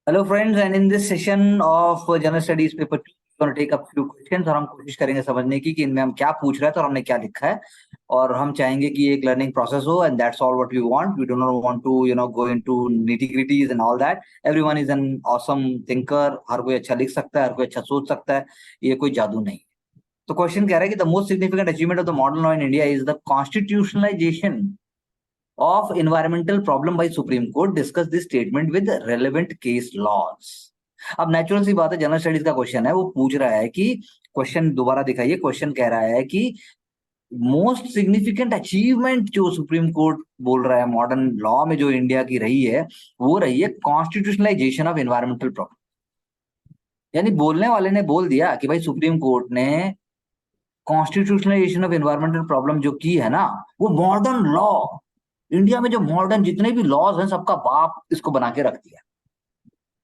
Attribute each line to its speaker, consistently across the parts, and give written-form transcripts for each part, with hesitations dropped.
Speaker 1: Hello friends, and in this session of general studies paper two take up few questions और हम कोशिश करेंगे समझने की कि इनमें हम क्या पूछ रहे हैं तो हमने क्या लिखा है। और हम चाहेंगे कि एक लर्निंग प्रोसेस हो, and that's all what we want. We do not want to go into nitty gritties and all that. Everyone is an awesome thinker. हर कोई अच्छा लिख सकता है, हर कोई अच्छा सोच सकता है। ये कोई जादू नहीं है। तो क्वेश्चन कह रहा है कि the most significant achievement of the modern law in India is the constitutionalisation of environmental problem by Supreme Court. Discuss this statement with relevant case laws. अब नेचुरल सी बात है, जनरल स्टडीज का क्वेश्चन है। वो पूछ रहा है कि क्वेश्चन दोबारा दिखाइए। क्वेश्चन कह रहा है कि मोस्ट सिग्निफिकेंट अचीवमेंट जो सुप्रीम कोर्ट बोल रहा है मॉडर्न लॉ में जो इंडिया की रही है, वो रही है कॉन्स्टिट्यूशनलाइजेशन ऑफ एनवायरमेंटल प्रॉब्लम। यानी बोलने वाले ने बोल दिया कि भाई सुप्रीम कोर्ट ने कॉन्स्टिट्यूशनलाइजेशन ऑफ एनवायरमेंटल प्रॉब्लम जो की है ना, वो मॉडर्न लॉ, इंडिया में जो मॉडर्न जितने भी लॉज हैं सबका बाप इसको बना के रख दिया।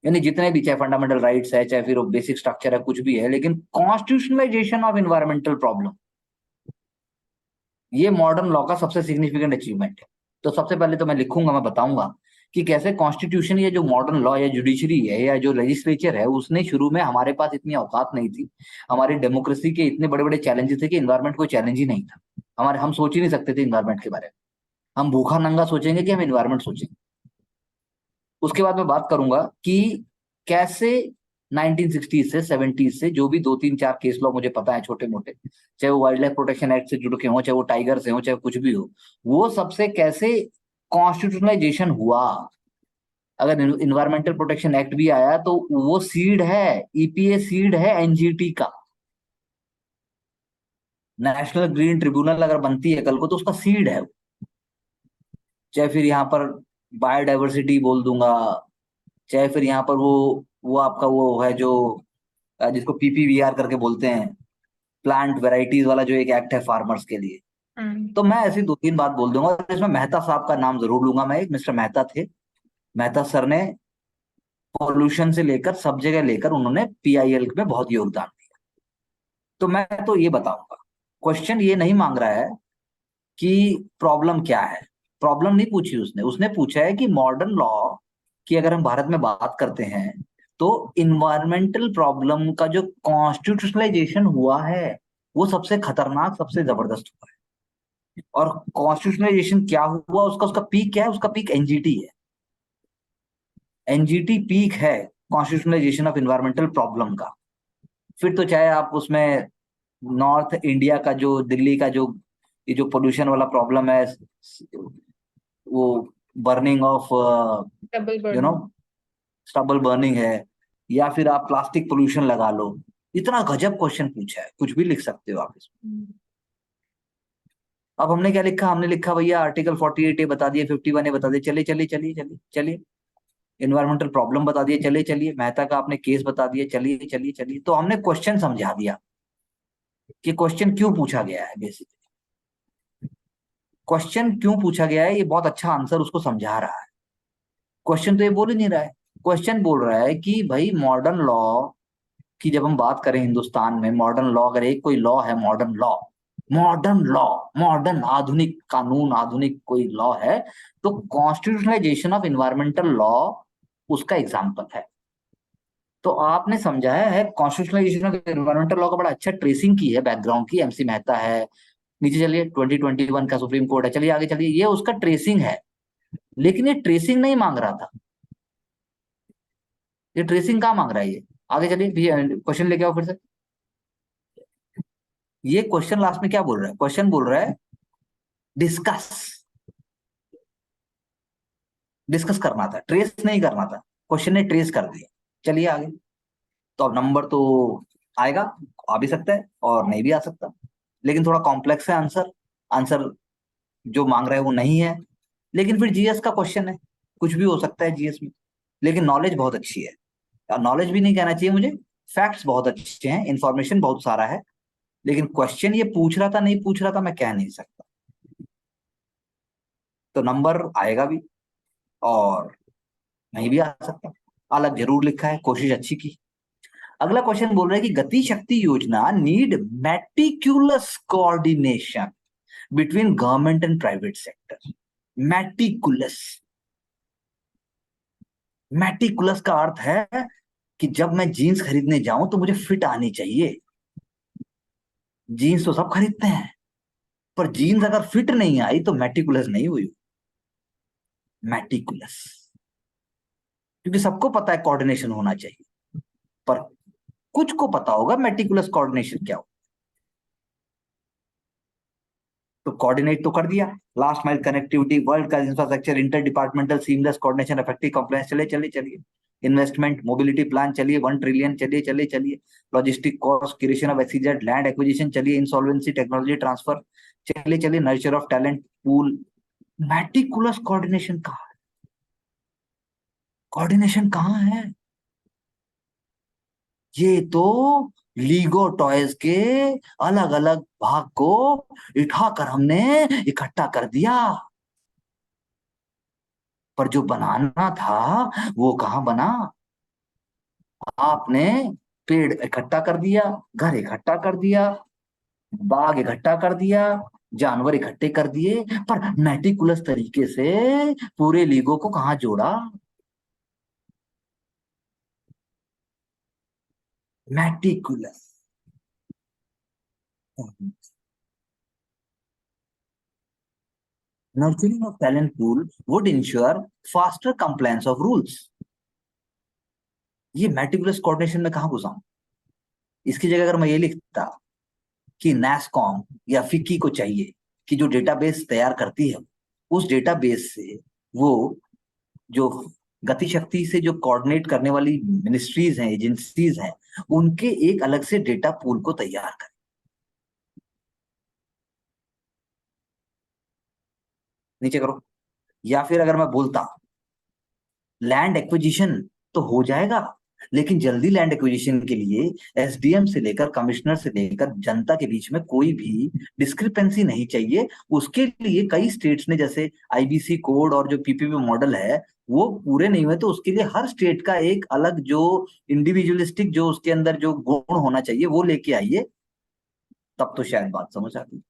Speaker 1: यानी जितने भी, चाहे फंडामेंटल राइट्स है, चाहे फिर बेसिक स्ट्रक्चर है, कुछ भी है, लेकिन कॉन्स्टिट्यूशनलाइजेशन ऑफ एनवायरमेंटल प्रॉब्लम, ये मॉडर्न लॉ का सबसे सिग्निफिकेंट अचीवमेंट है। तो सबसे पहले तो मैं लिखूंगा, मैं बताऊंगा कि कैसे कॉन्स्टिट्यूशन, ये जो मॉडर्न लॉ या जुडिशरी है या जो लेजिस्लेचर है, उसने शुरू में, हमारे पास इतनी औकात नहीं थी, हमारी डेमोक्रेसी के इतने बड़े बड़े चैलेंजेस थे कि इन्वायरमेंट कोई चैलेंज ही नहीं था। हम सोच ही नहीं सकते थे इन्वायरमेंट के बारे में। हम भूखा नंगा सोचेंगे कि हम इन्वायरमेंट सोचेंगे। उसके बाद मैं बात करूंगा कि कैसे 1960 से 70 से जो भी दो तीन चार केस लॉ मुझे पता है छोटे मोटे, चाहे वो वाइल्ड लाइफ प्रोटेक्शन एक्ट से जुड़ के हो, चाहे वो टाइगर से हो, चाहे कुछ भी हो, वो सबसे कैसे कॉन्स्टिट्यूशनलाइजेशन हुआ। अगर इन्वायरमेंटल प्रोटेक्शन एक्ट भी आया तो वो सीड है, ईपीए सीड है एनजीटी का। नेशनल ग्रीन ट्रिब्यूनल अगर बनती है कल को तो उसका सीड है। चाहे फिर यहाँ पर बायोडाइवर्सिटी बोल दूंगा, चाहे फिर यहाँ पर वो आपका वो है जो जिसको पीपीवीआर करके बोलते हैं, प्लांट वेराइटीज वाला जो एक एक्ट है फार्मर्स के लिए।
Speaker 2: हम्म।
Speaker 1: तो मैं ऐसी दो तीन बात बोल दूंगा और इसमें मेहता साहब का नाम जरूर लूंगा। मैं, एक मिस्टर मेहता थे, मेहता सर ने पॉल्यूशन से लेकर सब जगह लेकर उन्होंने पीआईएल में बहुत योगदान दिया। तो मैं तो ये बताऊंगा, क्वेश्चन ये नहीं मांग रहा है कि प्रॉब्लम क्या है। प्रॉब्लम नहीं पूछी उसने, उसने पूछा है कि मॉडर्न लॉ की अगर हम भारत में बात करते हैं तो इन्वायरमेंटल प्रॉब्लम का जो कॉन्स्टिट्यूशनलाइजेशन हुआ है वो सबसे खतरनाक, सबसे जबरदस्त हुआ है। और कॉन्स्टिट्यूशनलाइजेशन क्या हुआ, उसका उसका पीक क्या है, उसका पीक एनजीटी है। एनजीटी पीक है कॉन्स्टिट्यूशनलाइजेशन ऑफ इन्वायरमेंटल प्रॉब्लम का। फिर तो चाहे आप उसमें नॉर्थ इंडिया का जो, दिल्ली का जो, ये जो पोल्यूशन वाला प्रॉब्लम है, वो burning of
Speaker 2: double
Speaker 1: you know
Speaker 2: burning.
Speaker 1: Stubble burning है, या फिर आप प्लास्टिक पोल्यूशन लगा लो। इतना गजब क्वेश्चन पूछा है, कुछ भी लिख सकते हो आप इसमें। अब हमने क्या लिखा, हमने लिखा भैया आर्टिकल 48A बता दिए, 51A बता दिए, चलिए चलिए चलिए चलिए चलिए। इन्वायरमेंटल प्रॉब्लम बता दिए, चलिए चलिए। मेहता का आपने केस बता दिया, चलिए चलिए चलिए। तो हमने क्वेश्चन समझा दिया कि क्वेश्चन क्यों पूछा गया है। बेसिकली क्वेश्चन क्यों पूछा गया है, ये बहुत अच्छा आंसर उसको समझा रहा है। क्वेश्चन तो ये बोल ही नहीं रहा है। क्वेश्चन बोल रहा है कि भाई मॉडर्न लॉ की जब हम बात करें हिंदुस्तान में, मॉडर्न लॉ, अगर एक कोई लॉ है modern law, modern law, modern आधुनिक कानून, आधुनिक कोई लॉ है, तो कॉन्स्टिट्यूशनलाइजेशन ऑफ इन्वायरमेंटल लॉ उसका एग्जाम्पल है। तो आपने समझाया है कॉन्स्टिट्यूशनलाइजेशन ऑफ एनवायरमेंटल लॉ का, बड़ा अच्छा ट्रेसिंग की है, बैकग्राउंड की, एमसी मेहता है। नीचे चलिए, 2021 का सुप्रीम कोर्ट है, चलिए आगे चलिए, ये उसका ट्रेसिंग है। लेकिन ये ट्रेसिंग नहीं मांग रहा था। ये ट्रेसिंग कहाँ मांग रहा है ये? आगे चलिए, क्वेश्चन लेके आओ फिर से। ये क्वेश्चन लास्ट में क्या बोल रहा है? क्वेश्चन बोल रहा है डिस्कस, डिस्कस करना था, ट्रेस नहीं करना था। क्वेश्चन ने ट्रेस कर दिया। चलिए आगे। तो अब नंबर तो आएगा, आ भी सकता है और नहीं भी आ सकता, लेकिन थोड़ा कॉम्प्लेक्स है आंसर। आंसर जो मांग रहा है वो नहीं है। लेकिन फिर जीएस का क्वेश्चन है, कुछ भी हो सकता है जीएस में। लेकिन नॉलेज बहुत अच्छी है, और नॉलेज भी नहीं कहना चाहिए मुझे, फैक्ट्स बहुत अच्छे हैं, इंफॉर्मेशन बहुत सारा है। लेकिन क्वेश्चन ये पूछ रहा था नहीं पूछ रहा था, मैं कह नहीं सकता। तो नंबर आएगा भी और नहीं भी आ सकता। अलग जरूर लिखा है, कोशिश अच्छी की। अगला क्वेश्चन बोल रहा है कि गति शक्ति योजना need meticulous coordination between government and private sector. Meticulous, meticulous का अर्थ है कि जब मैं जीन्स खरीदने जाऊं तो मुझे फिट आनी चाहिए। जीन्स तो सब खरीदते हैं, पर जीन्स अगर फिट नहीं आई तो मेटिकुलस नहीं हुई। मेटिकुलस, क्योंकि सबको पता है कोऑर्डिनेशन होना चाहिए, पर कुछ को पता होगा मेटिकुलस कोऑर्डिनेशन क्या हो। तो कोऑर्डिनेट तो कर दिया, लास्ट माइल कनेक्टिविटी, वर्ल्ड का infrastructure, inter departmental seamless coordination, effective compliance, चले चले चलिए। इन्वेस्टमेंट मोबिलिटी प्लान चलिए, 1 ट्रिलियन, चलिए चलिए चलिए। Logistic cost, creation of SEZ, land acquisition चलिए, इंसॉल्वेंसी, टेक्नोलॉजी ट्रांसफर, चलिए चलिए, nurture of talent pool. Meticulous coordination कहाँ है? कोऑर्डिनेशन कहाँ है? ये तो लीगो टॉयज के अलग अलग भाग को उठाकर हमने इकट्ठा कर दिया, पर जो बनाना था वो कहाँ बना? आपने पेड़ इकट्ठा कर दिया, घर इकट्ठा कर दिया, बाग इकट्ठा कर दिया, जानवर इकट्ठे कर दिए, पर मेटिकुलस तरीके से पूरे लीगो को कहाँ जोड़ा? Meticulous. Nurturing of talent pool would ensure faster compliance of rules. ये मेटिकुलस कोऑर्डिनेशन में कहाँ घुसा हूं? इसकी जगह अगर मैं ये लिखता कि नैसकॉम या फिक्की को चाहिए कि जो डेटाबेस तैयार करती है, उस डेटाबेस से वो जो गति शक्ति से जो कोऑर्डिनेट करने वाली मिनिस्ट्रीज हैं, एजेंसीज हैं, उनके एक अलग से डेटा पूल को तैयार करें। नीचे करो। या फिर अगर मैं बोलता लैंड एक्विजिशन तो हो जाएगा, लेकिन जल्दी लैंड एक्विजिशन के लिए एसडीएम से लेकर कमिश्नर से लेकर जनता के बीच में कोई भी डिस्क्रिपेंसी नहीं चाहिए। उसके लिए कई स्टेट्स ने, जैसे आईबीसी कोड और जो पीपीपी मॉडल है, वो पूरे नहीं हुए, तो उसके लिए हर स्टेट का एक अलग जो इंडिविजुअलिस्टिक जो उसके अंदर जो गुण होना चाहिए वो लेके आइए, तब तो शायद बात समझ आती।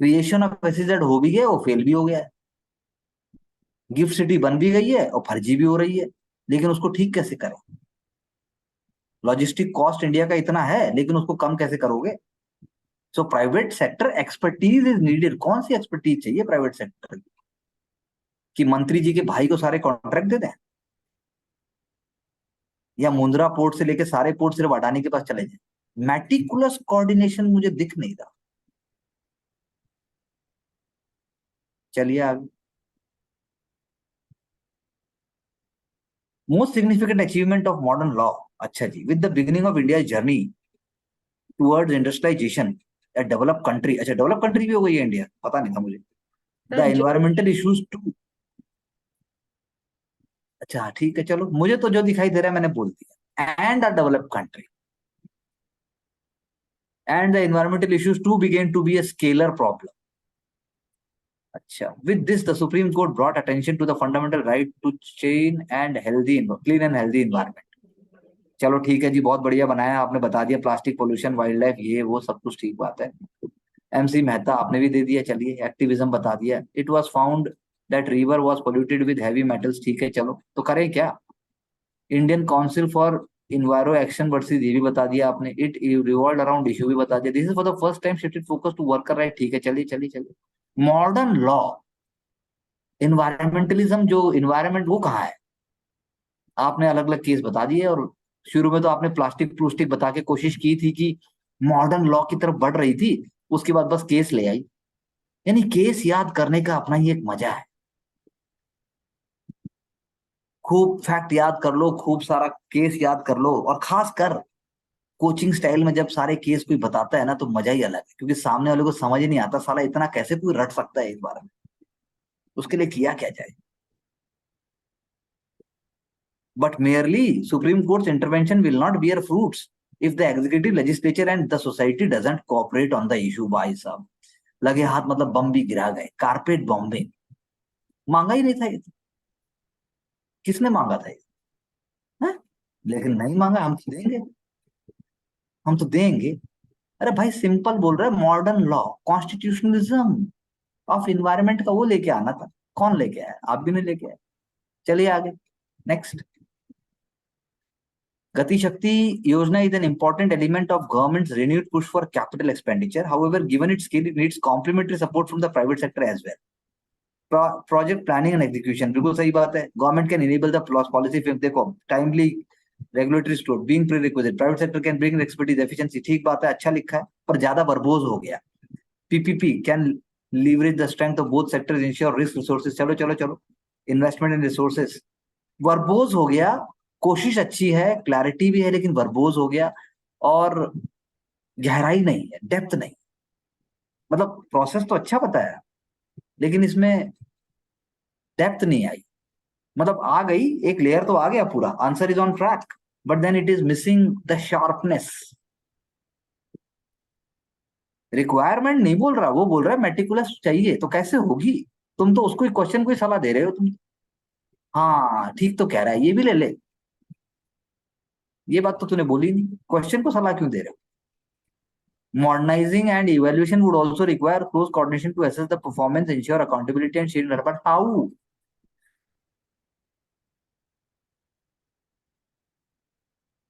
Speaker 1: क्रिएशन ऑफ एसईजेड हो भी गया, वो फेल भी हो गया है। गिफ्ट सिटी बन भी गई है और फर्जी भी हो रही है, लेकिन उसको ठीक कैसे करें? लॉजिस्टिक कॉस्ट इंडिया का इतना है, लेकिन उसको कम कैसे करोगे? So private sector expertise is needed. कौन सी एक्सपर्टीज चाहिए प्राइवेट सेक्टर की? कि मंत्री जी के भाई को सारे कॉन्ट्रैक्ट दे दें, या मुंद्रा पोर्ट से लेके सारे पोर्ट सिर्फ अडानी के पास चले जाए? मेटिकुलस कोऑर्डिनेशन मुझे दिख नहीं रहा। चलिए आगे। Most significant achievement of modern law. अच्छा जी, with the beginning of India journey towards industrialisation, a develop country. अच्छा, डेवलप कंट्री भी हो गई है इंडिया, पता नहीं था मुझे। द
Speaker 2: सर जो
Speaker 1: एनवायरमेंटल इश्यूज टू। अच्छा ठीक है, चलो, मुझे तो जो दिखाई दे रहा है मैंने बोल दिया। And a develop country, and the environmental issues too began to be a scalar problem. अच्छा, with this the Supreme Court brought attention to the fundamental right to clean and healthy environment. चलो ठीक है जी, बहुत बढ़िया बनाया आपने, बता दिया प्लास्टिक पोल्यूशन, वाइल्ड लाइफ, ये वो सब कुछ ठीक बात है। एमसी मेहता आपने भी दे दिया, चलिए एक्टिविज्म बता दिया। It was found that river was polluted with heavy metals, ठीक है चलो, तो करें क्या? Indian council for इन्वायरो action versus, ये भी बता दिया आपने। इट रिवॉल्व अराउंड इशू भी बता दिया। This is for the first time shifted focus to worker right, ठीक है चलिए चलिए चलिए। मॉडर्न लॉ, इन्वायरमेंटलिज्म, जो इन्वायरमेंट वो कहाँ है? आपने अलग अलग केस बता दिए, और शुरू में तो आपने प्लास्टिक प्लूस्टिक बता के कोशिश की थी कि मॉडर्न लॉ की तरफ बढ़ रही थी, उसके बाद बस केस ले आई। यानी केस याद करने का अपना ही एक मजा है। खूब फैक्ट याद कर लो, खूब सारा केस याद कर लो, और खास कर कोचिंग स्टाइल में जब सारे केस कोई बताता है ना, तो मजा ही अलग है, क्योंकि सामने वाले को समझ ही नहीं आता, साला इतना कैसे कोई रट सकता है इस बारे में। उसके लिए किया क्या जाए? But merely supreme courts intervention will not bear fruits if the executive, legislature and the society doesn't cooperate on the issue. भाई साहब, लगे हाथ मतलब बम भी गिरा गए, कारपेट बॉम्बिंग। मांगा ही नहीं था ये तो। किसने मांगा था ये? है? लेकिन नहीं मांगा, हम तो देंगे, हम तो देंगे। अरे भाई सिंपल बोल रहा है, modern law, constitutionalism of environment का वो लेके आना था। कौन लेके आया? आप भी नहीं लेके आए। चलिए आगे, next. Gati Shakti Yojana is an important element of government's renewed push for capital expenditure. However, given its scale, it needs complementary support from the private sector as well. Project planning and execution, बिल्कुल सही बात है. Government can enable the policy frame. देखो, timely regulatory support being prerequisite. Private sector can bring expertise, efficiency. ठीक बात है, अच्छा लिखा है, पर ज्यादा वर्बोज हो गया. PPP can leverage the strength of both sectors, ensure risk resources. चलो चलो चलो, investment in resources. वर्बोज हो गया. कोशिश अच्छी है, क्लैरिटी भी है, लेकिन वर्बोज हो गया और गहराई नहीं है, डेप्थ नहीं. मतलब प्रोसेस तो अच्छा बताया, लेकिन इसमें डेप्थ नहीं आई. मतलब आ गई, एक लेयर तो आ गया पूरा, answer is on track, but then it is missing the sharpness. Requirement नहीं बोल रहा, वो बोल रहा है मेटिकुलस चाहिए, तो कैसे होगी? तुम तो उसको क्वेश्चन को ही सलाह दे रहे हो तुम. हाँ ठीक तो कह रहा है, ये भी ले ले. ये बात तो तूने बोली नहीं, क्वेश्चन को सलाह क्यों दे रहे हो? Modernizing and evaluation would also require close coordination to assess the performance, ensure accountability and shield. But how?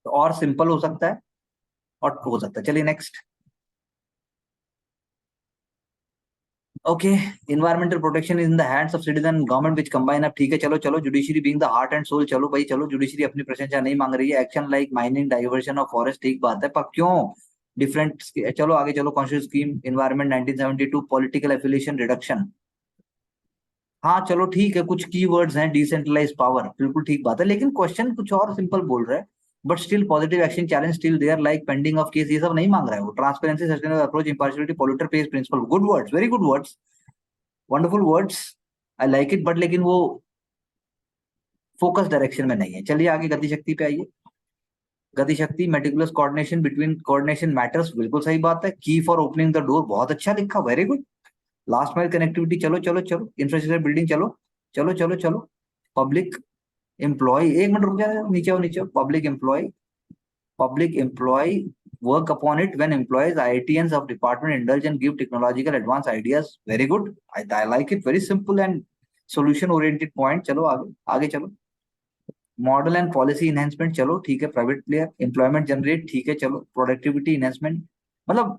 Speaker 1: और सिंपल हो सकता है और हो सकता है. चलिए next. Okay, environmental protection is in the hands of citizen government which combine. अब ठीक है, चलो चलो, judiciary being the heart and soul. चलो भाई चलो, जुडिशरी अपनी प्रशंसा नहीं मांग रही है. Action like mining, diversion of forest, ठीक बात है, पर क्यों डिफरेंट? चलो आगे चलो. Constitution scheme, environment 1972, political affiliation reduction. हाँ चलो ठीक है, कुछ कीवर्ड्स हैं, डिसेंट्रलाइज पावर, बिल्कुल ठीक बात है, लेकिन क्वेश्चन कुछ और सिंपल बोल रहा है. But still positive action challenge still there, like pending of case, ये सब नहीं मांग रहा है वो. Transparency, sustainable approach, impartiality, polluter pays principle. Good words, very good words, wonderful words, I like it, but लेकिन वो फोकस डायरेक्शन में नहीं है. चलिए आगे, गति शक्ति पे आइए. गति शक्ति, meticulous coordination between coordination matters, बिल्कुल सही बात है. की फॉर ओपनिंग द डोर, बहुत अच्छा लिखा, very good. Last mile connectivity, चलो चलो चलो. इंफ्रास्ट्रक्चर बिल्डिंग, चलो चलो चलो चलो. पब्लिक एम्प्लॉय, एक मिनट रुक जाए, नीचे हो नीचे. Public employ work upon it when employees IITians of department indulge and give technological advanced ideas. Very good. I like it. Very simple and solution oriented point. चलो आगे आगे चलो. मॉडल एंड पॉलिसी इनहेंसमेंट, चलो ठीक है. Private player, employment generate, ठीक है चलो. प्रोडक्टिविटी इनहेंसमेंट, मतलब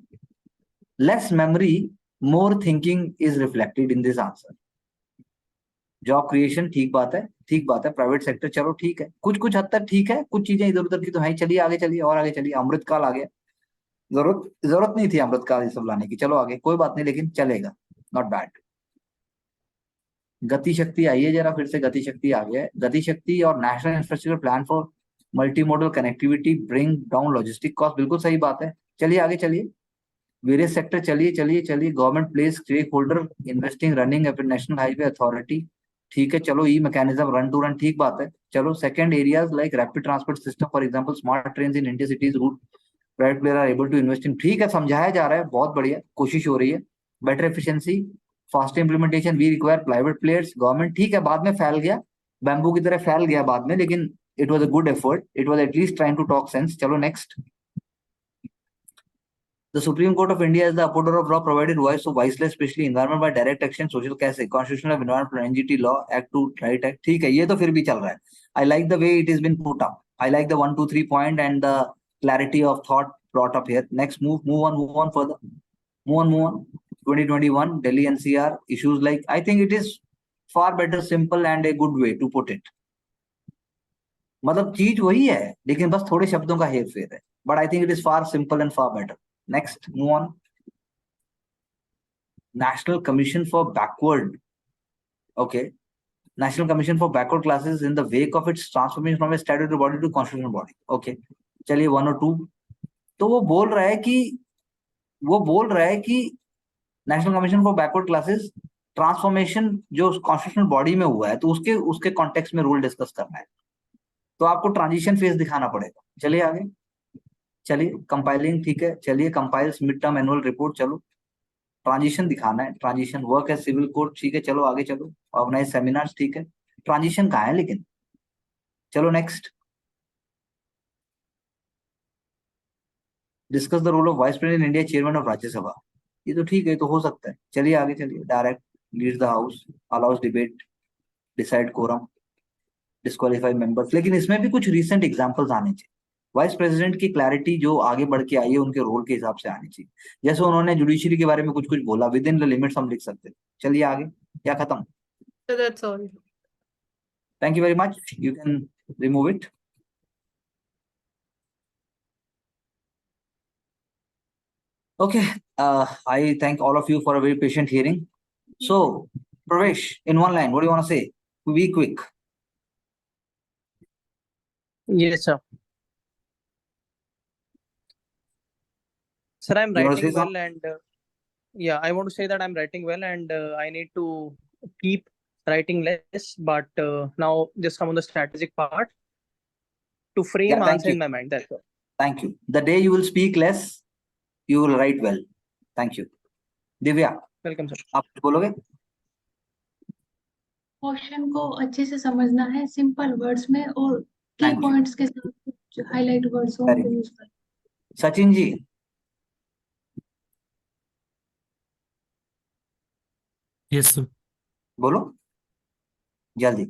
Speaker 1: less memory, more thinking is reflected in this answer. Job creation, ठीक बात है, ठीक बात है. प्राइवेट सेक्टर, चलो ठीक है, कुछ कुछ हद तक ठीक है, कुछ चीजें इधर उधर की तो है. चलिए आगे चलिए, और आगे चलिए. अमृतकाल आ गया, जरूरत जरूरत नहीं थी अमृतकाल ये सब लाने की. चलो आगे, कोई बात नहीं, लेकिन चलेगा, नॉट बैड. गति शक्ति आइए जरा फिर से. गति शक्ति आ गया है. गति शक्ति और national infrastructure plan for multi modal connectivity bring down logistic cost, बिल्कुल सही बात है. चलिए आगे चलिए. वेरियस सेक्टर, चलिए चलिए चलिए. Government place stake holder investing running national highway authority, ठीक है चलो. E mechanism, run to run, ठीक बात है चलो. Second areas like rapid transport system, for example smart trains in India cities route, private player are able to invest in. ठीक है, समझाया जा रहा है, बहुत बढ़िया, कोशिश हो रही है. Better efficiency, fast implementation, we require private players. Government, ठीक है, बाद में फैल गया, बैम्बू की तरह फैल गया बाद में, लेकिन it was a good effort, it was at least trying to talk sense. चलो next. The Supreme Court of India is the upholder of law, provided voice to voiceless, especially environment by direct action, social कैसे, Constitution of Environment, NGT law, Act 2, Right Act. ठीक है, ये तो फिर भी चल रहा है. I like the way it has been put up. I like the 1, 2, 3 point and the clarity of thought brought up here. Next, move on further. Move on. 2021 Delhi NCR issues, like I think it is far better, simple and a good way to put it. मतलब चीज वही है, लेकिन बस थोड़े शब्दों का हेर फेर है. But I think it is far simple and far better. Next, move on. National Commission for Backward. Okay. National Commission for Backward Classes in the wake of its transformation from a statutory body to constitutional body. Okay. चलिए 1 और 2. तो वो बोल रहा है कि national commission for backward classes transformation जो constitutional body में हुआ है, तो उसके कॉन्टेक्स्ट में रूल डिस्कस करना है, तो आपको ट्रांजिशन फेज दिखाना पड़ेगा. चलिए आगे चलिए. कंपाइलिंग, ठीक है चलिए. Compiles mid term annual report, चलो. ट्रांजिशन दिखाना है, ट्रांजिशन वर्क है सिविल कोड, ठीक है चलो आगे चलो. ऑर्गेनाइज सेमिनार्स, ठीक है. ट्रांजिशन कहाँ है लेकिन? चलो next. Discuss the role of vice president in India, chairman of Rajya Sabha. ये तो ठीक है, तो हो सकता है. चलिए आगे चलिए. Direct leads the house, allows debate, decide quorum. Disqualify members, लेकिन इसमें भी कुछ रीसेंट एग्जांपल्स आने चाहिए। वाइस प्रेसिडेंट की क्लैरिटी जो आगे बढ़ के आई है उनके रोल के हिसाब से आनी चाहिए। जैसे उन्होंने जुडिशरी के बारे में कुछ कुछ बोला, विद इन द लिमिट्स हम लिख सकते हैं। चलिए आगे, क्या खत्म?
Speaker 2: So that's all.
Speaker 1: Thank you very much, you can remove it. Okay, I thank all of you for a very patient hearing. So, Pravesh, in one line, what do you want to say? Be quick.
Speaker 3: Yes, sir. Sir, I'm
Speaker 1: You want to say
Speaker 3: writing well,
Speaker 1: something?
Speaker 3: and yeah, I want to say that I'm writing well, and I need to keep writing less. But now just come on the strategic part to frame
Speaker 1: Yeah, thank
Speaker 3: answer
Speaker 1: you.
Speaker 3: in my mind. That's all.
Speaker 1: Thank you. The day you will speak less, you will write well. Thank you. Divya,
Speaker 3: Welcome, sir.
Speaker 1: आप कुछ बोलोगे?
Speaker 2: Question को अच्छे से समझना है simple words में, और की
Speaker 1: Thank you.
Speaker 2: पॉइंट्स के साथ जो हाईलाइट वर्ड्स हो
Speaker 1: Very
Speaker 2: उनको
Speaker 1: good.
Speaker 2: यूज करें।
Speaker 1: Sachin ji,
Speaker 4: yes sir.
Speaker 1: बोलो जल्दी।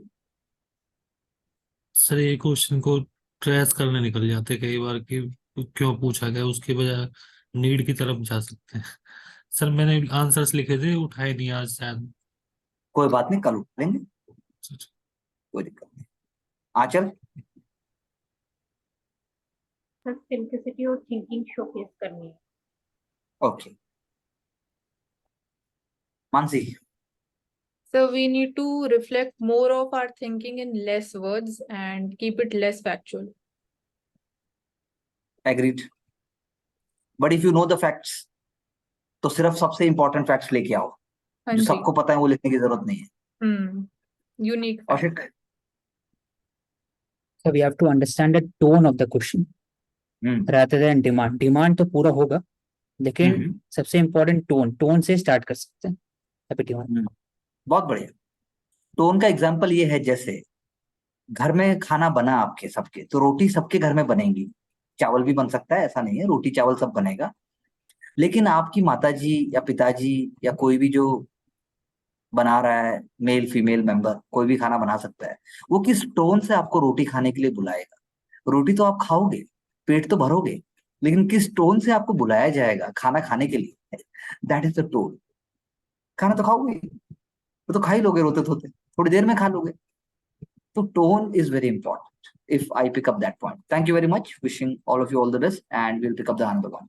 Speaker 4: सर ये क्वेश्चन को ट्रेस करने निकल जाते कई बार कि क्यों पूछा गया, उसके बजाय नीड की तरफ जा सकते हैं। सर मैंने आंसर्स लिखे थे, उठाए नहीं आज शायद।
Speaker 1: कोई बात नहीं, कल उठा लेंगे, कोई दिक्कत नहीं। आंचल,
Speaker 5: सर सिंप्लिसिटी और थिंकिंग शोकेस करनी है।
Speaker 1: Okay. Mansi,
Speaker 6: So we need to reflect more of our thinking in less words and keep it less factual.
Speaker 1: Agreed. But if you know the facts, तो सिर्फ सबसे इंपॉर्टेंट फैक्ट्स लेके आओ,
Speaker 6: हाँ
Speaker 1: जो
Speaker 6: जी।
Speaker 1: सबको पता है वो लिखने की जरूरत नहीं है।
Speaker 6: Unique fact.
Speaker 1: Kaushik,
Speaker 7: So we have to understand the tone of the question rather than demand. Demand तो पूरा होगा, लेकिन सबसे इम्पोर्टेंट टोन से स्टार्ट कर सकते हैं।
Speaker 1: बहुत बढ़िया। टोन का एग्जांपल ये है, जैसे घर में खाना बना आपके सबके, तो रोटी सबके घर में बनेगी, चावल भी बन सकता है, ऐसा नहीं है, रोटी चावल सब बनेगा। लेकिन आपकी माताजी या पिताजी या कोई भी जो बना रहा है, मेल फीमेल मेंबर, कोई भी खाना बना सकता है, वो किस टोन से आपको रोटी खाने के लिए बुलाएगा? रोटी तो आप खाओगे, पेट तो भरोगे, लेकिन किस टोन से आपको बुलाया जाएगा खाना खाने के लिए, दैट इज द टोन। खाना तो खाओगे, वो तो खा ही लोगे, रोते धोते थोड़ी देर में खा लोगे। तो tone is very important if I pick up that point. Thank you very much. Wishing all of you all the best, and we'll pick up the another one.